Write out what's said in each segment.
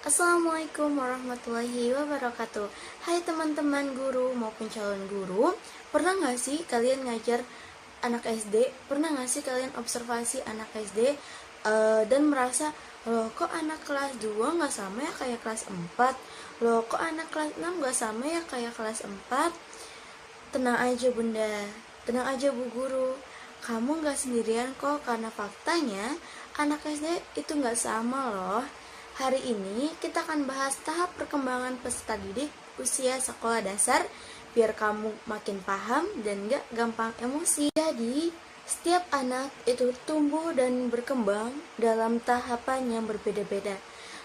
Assalamualaikum warahmatullahi wabarakatuh. Hai teman-teman guru maupun calon guru. Pernah gak sih kalian ngajar anak SD? Pernah gak sih kalian observasi anak SD dan merasa, loh kok anak kelas 2 gak sama ya kayak kelas 4? Loh kok anak kelas 6 gak sama ya kayak kelas 4? Tenang aja bunda, tenang aja bu guru. Kamu gak sendirian kok, karena faktanya anak SD itu gak sama loh. Hari ini kita akan bahas tahap perkembangan peserta didik usia sekolah dasar, biar kamu makin paham dan gak gampang emosi. Jadi, setiap anak itu tumbuh dan berkembang dalam tahapan yang berbeda-beda,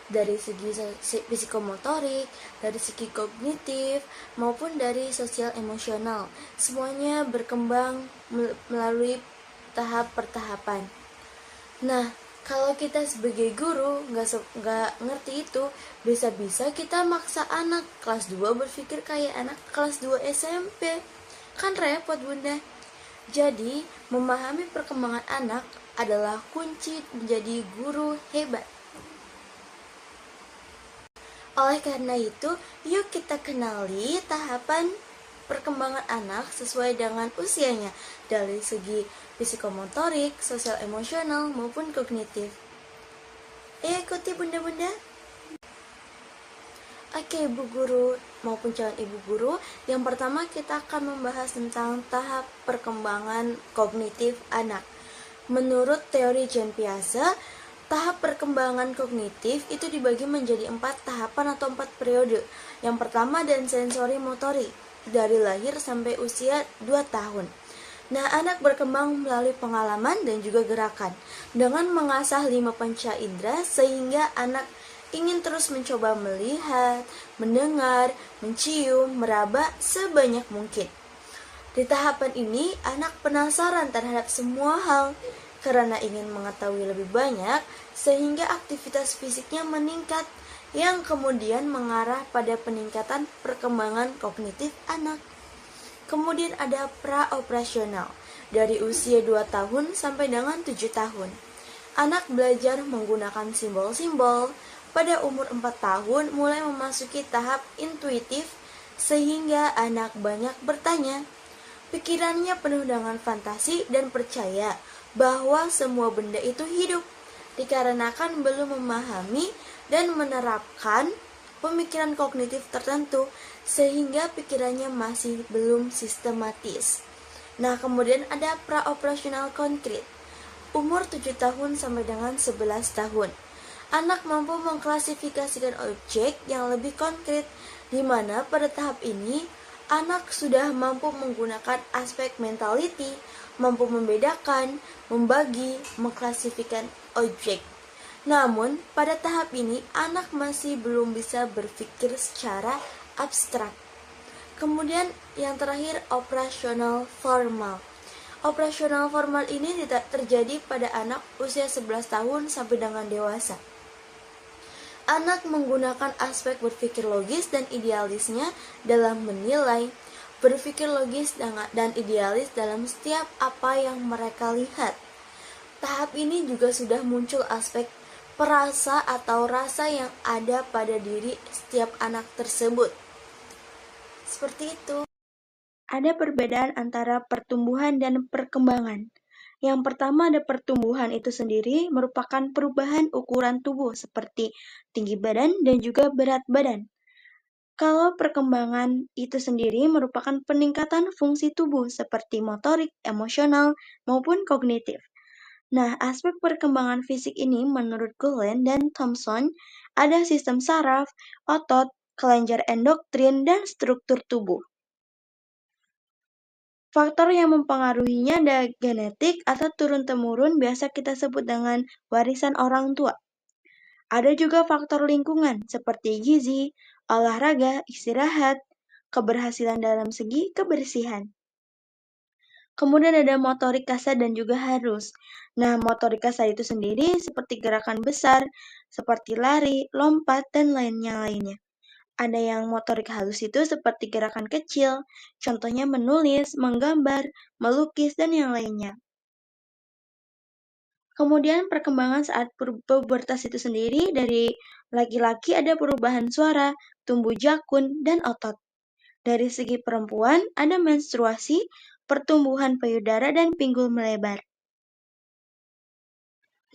dari segi psikomotorik, dari segi kognitif, maupun dari sosial emosional. Semuanya berkembang melalui tahap pertahapan. Nah, kalau kita sebagai guru nggak ngerti itu, bisa-bisa kita maksa anak kelas 2 berpikir kayak anak kelas 2 SMP. Kan repot bunda. Jadi, memahami perkembangan anak adalah kunci menjadi guru hebat. Oleh karena itu, yuk kita kenali tahapan perkembangan anak sesuai dengan usianya dari segi psikomotorik, sosial emosional, maupun kognitif. Ikuti bunda-bunda. Oke, ibu guru maupun calon ibu guru, yang pertama kita akan membahas tentang tahap perkembangan kognitif anak. Menurut teori Jean Piaget, tahap perkembangan kognitif itu dibagi menjadi 4 tahapan atau 4 periode. Yang pertama dan sensori motorik, dari lahir sampai usia 2 tahun. Nah, anak berkembang melalui pengalaman dan juga gerakan dengan mengasah 5 panca indera, sehingga anak ingin terus mencoba melihat, mendengar, mencium, meraba sebanyak mungkin. Di tahapan ini, anak penasaran terhadap semua hal karena ingin mengetahui lebih banyak, sehingga aktivitas fisiknya meningkat, yang kemudian mengarah pada peningkatan perkembangan kognitif anak. Kemudian ada pra-operasional, dari usia 2 tahun sampai dengan 7 tahun. Anak belajar menggunakan simbol-simbol. Pada umur 4 tahun mulai memasuki tahap intuitif, sehingga anak banyak bertanya. Pikirannya penuh dengan fantasi dan percaya bahwa semua benda itu hidup, dikarenakan belum memahami dan menerapkan pemikiran kognitif tertentu, sehingga pikirannya masih belum sistematis. Nah, kemudian ada pra-operasional konkret, umur 7 tahun sampai dengan 11 tahun. Anak mampu mengklasifikasikan objek yang lebih konkret, di mana pada tahap ini anak sudah mampu menggunakan aspek mentality, mampu membedakan, membagi, mengklasifikasikan objek. Namun, pada tahap ini anak masih belum bisa berpikir secara abstrak. Kemudian yang terakhir, operasional formal. Operasional formal ini tidak terjadi pada anak usia 11 tahun sampai dengan dewasa. Anak menggunakan aspek berpikir logis dan idealisnya dalam menilai, berpikir logis dan idealis dalam setiap apa yang mereka lihat. Tahap ini juga sudah muncul aspek perasa atau rasa yang ada pada diri setiap anak tersebut. Seperti itu. Ada perbedaan antara pertumbuhan dan perkembangan. Yang pertama, ada pertumbuhan itu sendiri merupakan perubahan ukuran tubuh seperti tinggi badan dan juga berat badan. Kalau perkembangan itu sendiri merupakan peningkatan fungsi tubuh seperti motorik, emosional, maupun kognitif. Nah, aspek perkembangan fisik ini menurut Cullen dan Thompson ada sistem saraf, otot, kelenjar endokrin, dan struktur tubuh. Faktor yang mempengaruhinya ada genetik atau turun-temurun, biasa kita sebut dengan warisan orang tua. Ada juga faktor lingkungan seperti gizi, olahraga, istirahat, keberhasilan dalam segi kebersihan. Kemudian ada motorik kasar dan juga halus. Nah, motorik kasar itu sendiri seperti gerakan besar, seperti lari, lompat, dan lainnya. Ada yang motorik halus itu seperti gerakan kecil, contohnya menulis, menggambar, melukis, dan yang lainnya. Kemudian perkembangan saat pubertas itu sendiri, dari laki-laki ada perubahan suara, tumbuh jakun, dan otot. Dari segi perempuan ada menstruasi, pertumbuhan payudara, dan pinggul melebar.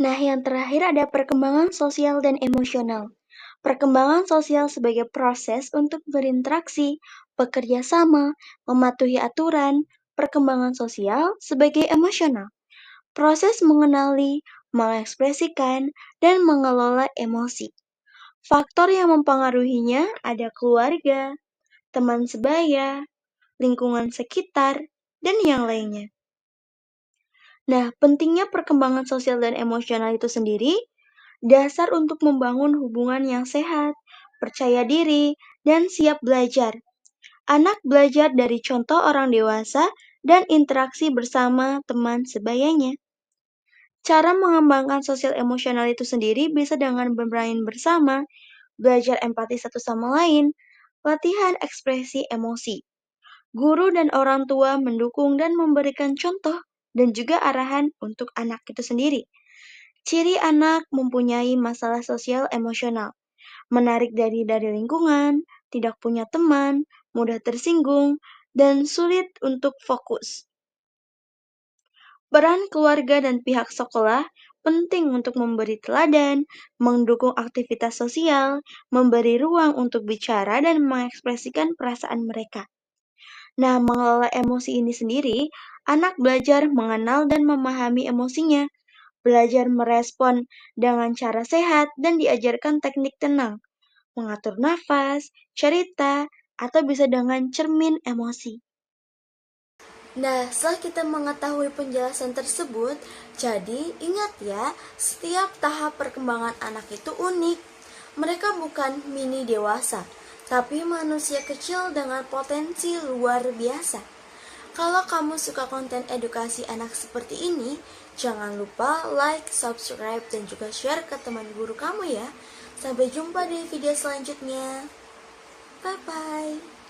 Nah, yang terakhir ada perkembangan sosial dan emosional. Perkembangan sosial sebagai proses untuk berinteraksi, bekerja sama, mematuhi aturan. Perkembangan sosial sebagai emosional. Proses mengenali, mengekspresikan, dan mengelola emosi. Faktor yang mempengaruhinya ada keluarga, teman sebaya, lingkungan sekitar, dan yang lainnya. Nah, pentingnya perkembangan sosial dan emosional itu sendiri, dasar untuk membangun hubungan yang sehat, percaya diri, dan siap belajar. Anak belajar dari contoh orang dewasa dan interaksi bersama teman sebayanya. Cara mengembangkan sosial emosional itu sendiri bisa dengan bermain bersama, belajar empati satu sama lain, latihan ekspresi emosi. Guru dan orang tua mendukung dan memberikan contoh dan juga arahan untuk anak itu sendiri. Ciri anak mempunyai masalah sosial emosional, menarik dari lingkungan, tidak punya teman, mudah tersinggung, dan sulit untuk fokus. Peran keluarga dan pihak sekolah penting untuk memberi teladan, mendukung aktivitas sosial, memberi ruang untuk bicara dan mengekspresikan perasaan mereka. Nah, mengelola emosi ini sendiri, anak belajar mengenal dan memahami emosinya, belajar merespon dengan cara sehat, dan diajarkan teknik tenang, mengatur nafas, cerita, atau bisa dengan cermin emosi. Nah, setelah kita mengetahui penjelasan tersebut, jadi ingat ya, setiap tahap perkembangan anak itu unik. Mereka bukan mini dewasa, tapi manusia kecil dengan potensi luar biasa. Kalau kamu suka konten edukasi anak seperti ini, jangan lupa like, subscribe, dan juga share ke teman guru kamu ya. Sampai jumpa di video selanjutnya. Bye-bye.